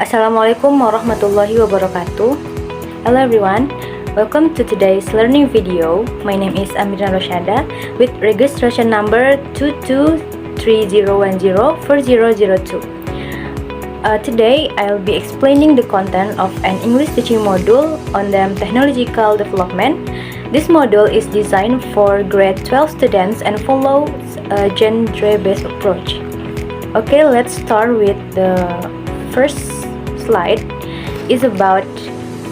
Assalamualaikum warahmatullahi wabarakatuh. Hello everyone, welcome to today's learning video. My name is Amira Roshada with registration number 2230104002. Today I'll be explaining the content of an English teaching module on the technological development. This module is designed for grade 12 students and follows a genre-based approach. Okay, let's start with the first slide. Is about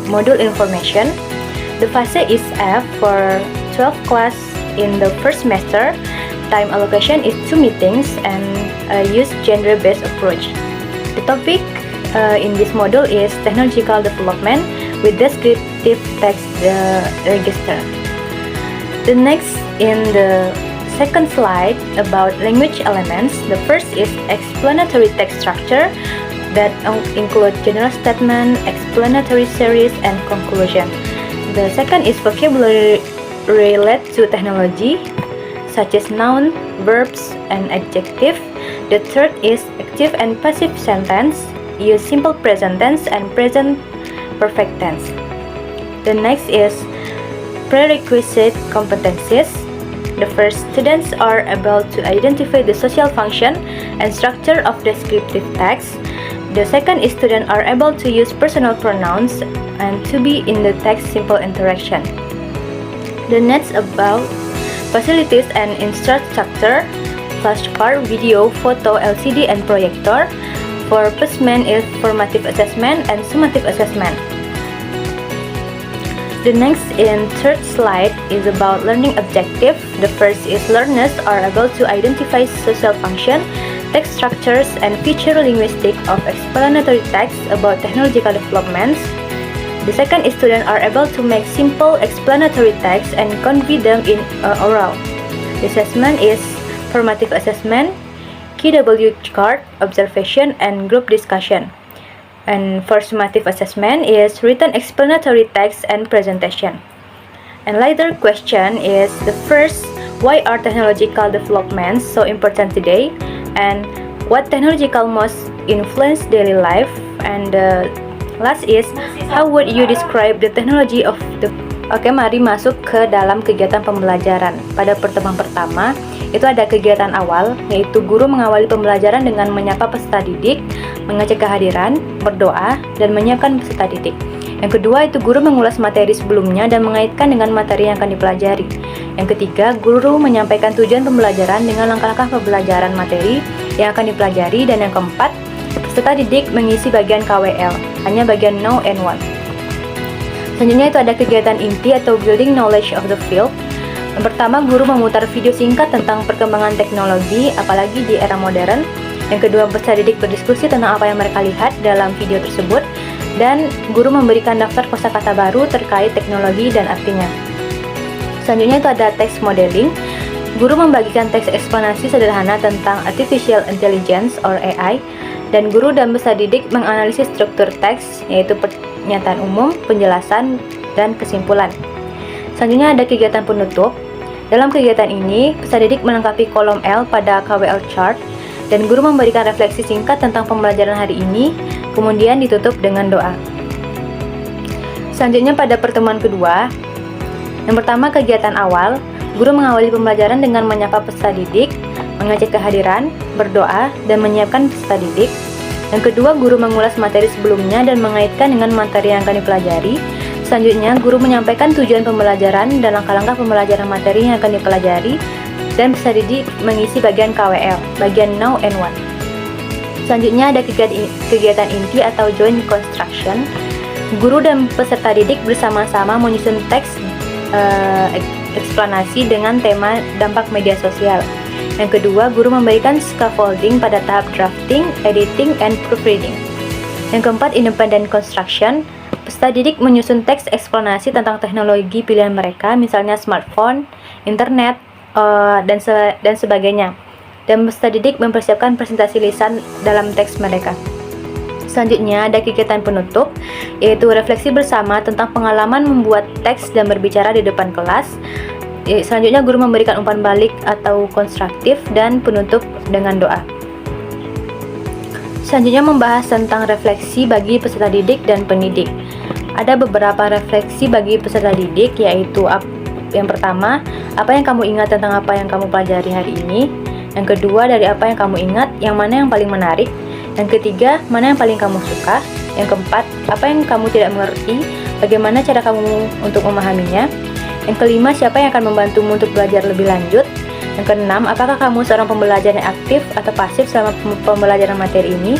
module information. The phase is F for 12 class in the first semester. Time allocation is 2 meetings and use genre-based approach. The topic in this module is technological development with descriptive text register. The next in the second slide about language elements. The first is explanatory text structure that include general statement, explanatory series, and conclusion. The second is vocabulary related to technology, such as noun, verbs, and adjective. The third is active and passive sentence, use simple present tense and present perfect tense. The next is prerequisite competencies. The first, students are able to identify the social function and structure of descriptive text. The second is students are able to use personal pronouns and to be in the text simple interaction. The next about facilities and infrastructure, flashcard, video, photo, LCD, and projector. For placement is formative assessment and summative assessment. The next in third slide is about learning objective. The first is learners are able to identify social function, text structures, and feature linguistic of explanatory text about technological developments. The second is students are able to make simple explanatory text and convey them in oral. The assessment is formative assessment, KW card, observation, and group discussion. And for summative assessment is written explanatory text and presentation. And later question is the first, why are technological developments so important today? And what technological most influence daily life? And last is, how would you describe the technology of the... Oke, mari masuk ke dalam kegiatan pembelajaran. Pada pertemuan pertama, itu ada kegiatan awal, yaitu guru mengawali pembelajaran dengan menyapa peserta didik, mengecek kehadiran, berdoa, dan menyiapkan peserta didik. Yang kedua, itu guru mengulas materi sebelumnya dan mengaitkan dengan materi yang akan dipelajari. Yang ketiga, guru menyampaikan tujuan pembelajaran dengan langkah-langkah pembelajaran materi yang akan dipelajari. Dan yang keempat, peserta didik mengisi bagian KWL, hanya bagian know and want. Selanjutnya itu ada kegiatan inti atau building knowledge of the field. Yang pertama, guru memutar video singkat tentang perkembangan teknologi, apalagi di era modern. Yang kedua, peserta didik berdiskusi tentang apa yang mereka lihat dalam video tersebut. Dan guru memberikan daftar kosakata baru terkait teknologi dan artinya. Selanjutnya itu ada text modeling. Guru membagikan teks eksplanasi sederhana tentang artificial intelligence or AI. Dan guru dan peserta didik menganalisis struktur teks, yaitu pernyataan umum, penjelasan, dan kesimpulan. Selanjutnya ada kegiatan penutup. Dalam kegiatan ini, peserta didik melengkapi kolom L pada KWL chart, dan guru memberikan refleksi singkat tentang pembelajaran hari ini, kemudian ditutup dengan doa. Selanjutnya pada pertemuan kedua, yang pertama kegiatan awal, guru mengawali pembelajaran dengan menyapa peserta didik, mengecek kehadiran, berdoa, dan menyiapkan peserta didik. Yang kedua, guru mengulas materi sebelumnya dan mengaitkan dengan materi yang akan dipelajari. Selanjutnya, guru menyampaikan tujuan pembelajaran dan langkah-langkah pembelajaran materi yang akan dipelajari. Dan peserta didik mengisi bagian KWL, bagian know and want. Selanjutnya ada kegiatan inti atau joint construction. Guru dan peserta didik bersama-sama menyusun teks eksplanasi dengan tema dampak media sosial. Yang kedua, guru memberikan scaffolding pada tahap drafting, editing, and proofreading. Yang keempat, independent construction. Peserta didik menyusun teks eksplanasi tentang teknologi pilihan mereka, misalnya smartphone, internet, dan sebagainya. Dan peserta didik mempersiapkan presentasi lisan dalam teks mereka. Selanjutnya ada kegiatan penutup, yaitu refleksi bersama tentang pengalaman membuat teks dan berbicara di depan kelas. Selanjutnya guru memberikan umpan balik atau konstruktif dan penutup dengan doa. Selanjutnya membahas tentang refleksi bagi peserta didik dan pendidik. Ada beberapa refleksi bagi peserta didik, yaitu yang pertama, apa yang kamu ingat tentang apa yang kamu pelajari hari ini. Yang kedua, dari apa yang kamu ingat, yang mana yang paling menarik. Yang ketiga, mana yang paling kamu suka. Yang keempat, apa yang kamu tidak mengerti, bagaimana cara kamu untuk memahaminya. Yang kelima, siapa yang akan membantumu untuk belajar lebih lanjut. Yang keenam, apakah kamu seorang pembelajar yang aktif atau pasif selama pembelajaran materi ini.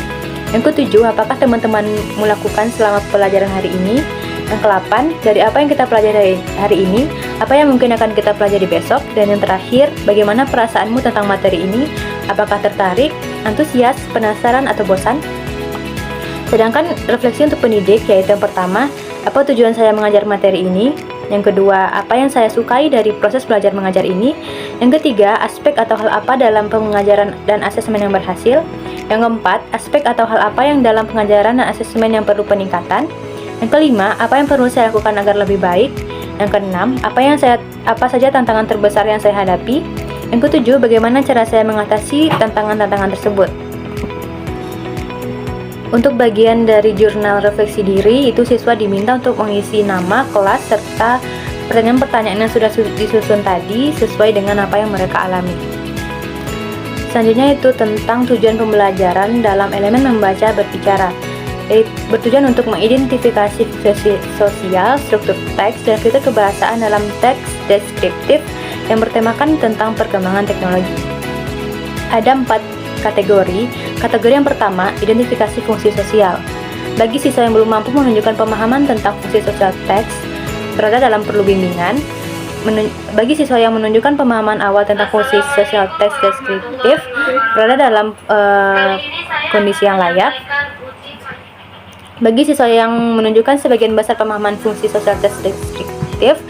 Yang ketujuh, apakah teman-teman melakukan selama pelajaran hari ini. Yang ke-8, dari apa yang kita pelajari hari ini, apa yang mungkin akan kita pelajari besok. Dan yang terakhir, bagaimana perasaanmu tentang materi ini, apakah tertarik, antusias, penasaran, atau bosan. Sedangkan refleksi untuk pendidik, yaitu yang pertama, apa tujuan saya mengajar materi ini. Yang kedua, apa yang saya sukai dari proses belajar mengajar ini. Yang ketiga, aspek atau hal apa dalam pengajaran dan asesmen yang berhasil. Yang keempat, aspek atau hal apa yang dalam pengajaran dan asesmen yang perlu peningkatan. Yang kelima, apa yang perlu saya lakukan agar lebih baik. Yang keenam, apa saja tantangan terbesar yang saya hadapi. Yang ketujuh, bagaimana cara saya mengatasi tantangan-tantangan tersebut. Untuk bagian dari jurnal refleksi diri, itu siswa diminta untuk mengisi nama, kelas, serta pertanyaan-pertanyaan yang sudah disusun tadi sesuai dengan apa yang mereka alami. Selanjutnya itu tentang tujuan pembelajaran dalam elemen membaca berbicara. Bertujuan untuk mengidentifikasi sosial, struktur teks, dan fitur kebahasaan dalam teks deskriptif yang bertemakan tentang perkembangan teknologi. Ada 4 kategori. Kategori yang pertama, identifikasi fungsi sosial. Bagi siswa yang belum mampu menunjukkan pemahaman tentang fungsi sosial teks, berada dalam perlu bimbingan. Bagi siswa yang menunjukkan pemahaman awal tentang fungsi sosial teks deskriptif, berada dalam kondisi yang layak. Bagi siswa yang menunjukkan sebagian besar pemahaman fungsi sosial teks deskriptif,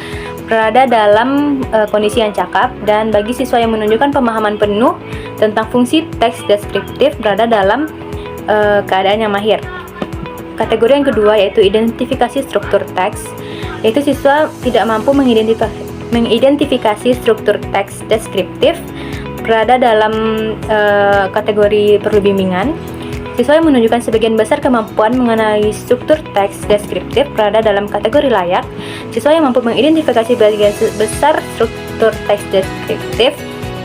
berada dalam kondisi yang cakap. Dan bagi siswa yang menunjukkan pemahaman penuh tentang fungsi teks deskriptif, berada dalam keadaan yang mahir. Kategori yang kedua yaitu identifikasi struktur teks, yaitu siswa tidak mampu mengidentifikasi struktur teks deskriptif, berada dalam kategori perlu bimbingan. Siswa yang menunjukkan sebagian besar kemampuan mengenai struktur teks deskriptif, berada dalam kategori layak. Siswa yang mampu mengidentifikasi sebagian besar struktur teks deskriptif,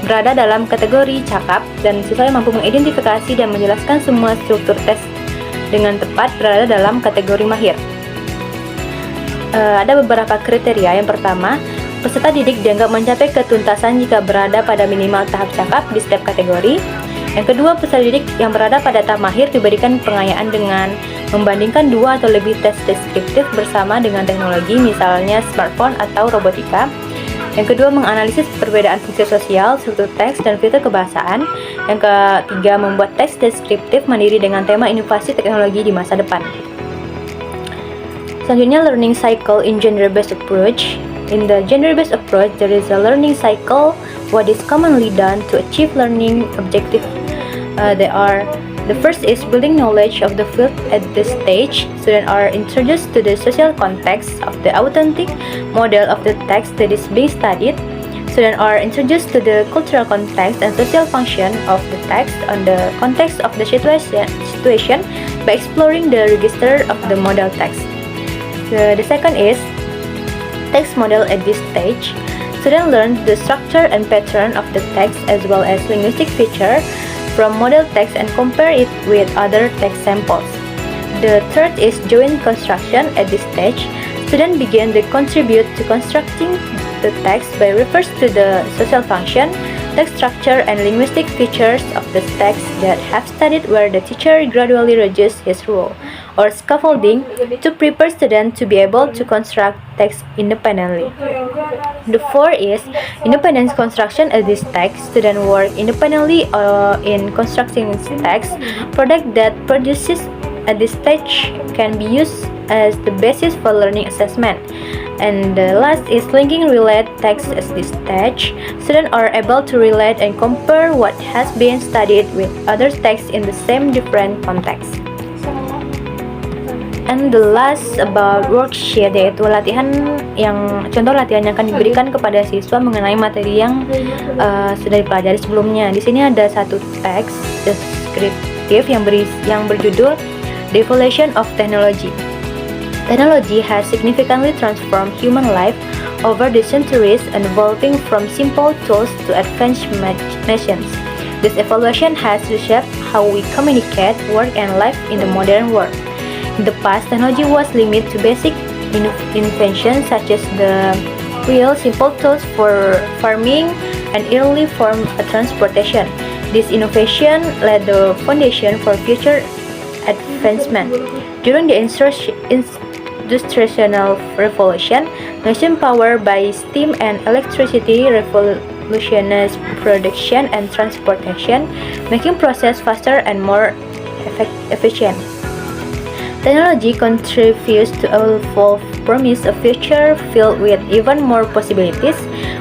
berada dalam kategori cakap. Dan siswa yang mampu mengidentifikasi dan menjelaskan semua struktur teks dengan tepat, berada dalam kategori mahir. Ada beberapa kriteria. Yang pertama, peserta didik dianggap mencapai ketuntasan jika berada pada minimal tahap cakap di setiap kategori. Yang kedua, peserta didik yang berada pada tahap mahir diberikan pengayaan dengan membandingkan 2 atau lebih tes deskriptif bersama dengan teknologi, misalnya smartphone atau robotika. Yang kedua, menganalisis perbedaan fungsi sosial, struktur teks, dan fitur kebahasaan. Yang ketiga, membuat teks deskriptif mandiri dengan tema inovasi teknologi di masa depan. Selanjutnya, learning cycle in gender-based approach. In the gender-based approach, there is a learning cycle. What is commonly done to achieve learning objective? The first is building knowledge of the field. At this stage, students are introduced to the social context of the authentic model of the text that is being studied. Students are introduced to the cultural context and social function of the text on the context of the situation by exploring the register of the model text. The second is text model. At this stage, students learn the structure and pattern of the text as well as linguistic feature from model text and compare it with other text samples. The third is joint construction. At this stage, students begin to contribute to constructing the text by refers to the social function, text structure, and linguistic features of the text that have studied, where the teacher gradually reduces his role or scaffolding to prepare students to be able to construct text independently. The fourth is independent construction. At this text, students work independently in constructing text. Product that produces at this stage can be used as the basis for learning assessment. And the last is linking relate text. At this stage, students are able to relate and compare what has been studied with other texts in the same different context. And the last about worksheet, yaitu contoh latihan yang akan diberikan kepada siswa mengenai materi yang sudah dipelajari sebelumnya. Di sini ada satu teks deskriptif inisiatif yang berjudul The Evolution of Technology. Technology has significantly transformed human life over the centuries, evolving from simple tools to advanced machines. This evolution has reshaped how we communicate, work, and live in the modern world. In the past, technology was limited to basic inventions such as the wheel, simple tools for farming, and early form of transportation. This innovation laid the foundation for future advancement. During the Industrial Revolution, machine powered by steam and electricity revolutionized production and transportation, making process faster and more efficient. Technology contributes to evolve promise a future filled with even more possibilities.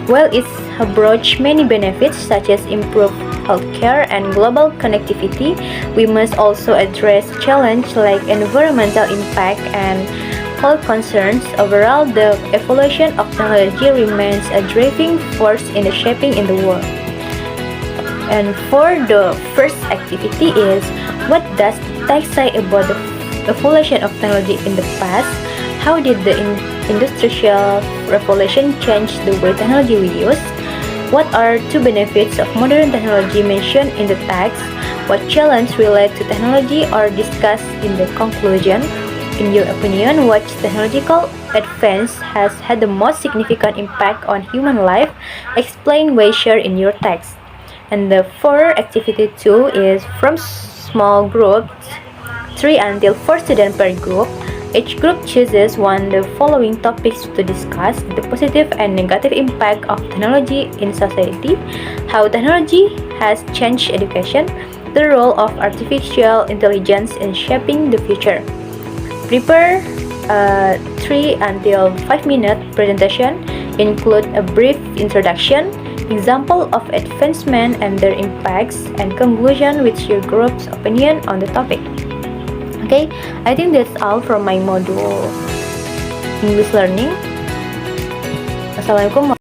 While it brought many benefits such as improved healthcare and global connectivity, we must also address challenges like environmental impact and health concerns. Overall, the evolution of technology remains a driving force in the shaping in the world. And for the first activity is, what does text say about the evolution of technology in the past? How did the Industrial Revolution change the way technology we use? What are two benefits of modern technology mentioned in the text? What challenges relate to technology are discussed in the conclusion? In your opinion, what technological advance has had the most significant impact on human life? Explain why share in your text. And the for activity 2 is from small groups, 3 until 4 students per group. Each group chooses one of the following topics to discuss: the positive and negative impact of technology in society, how technology has changed education, the role of artificial intelligence in shaping the future. Prepare a 3 until 5 minute presentation, include a brief introduction, example of advancement and their impacts, and conclusion with your group's opinion on the topic. Okay, I think that's all from my module English learning. Assalamualaikum.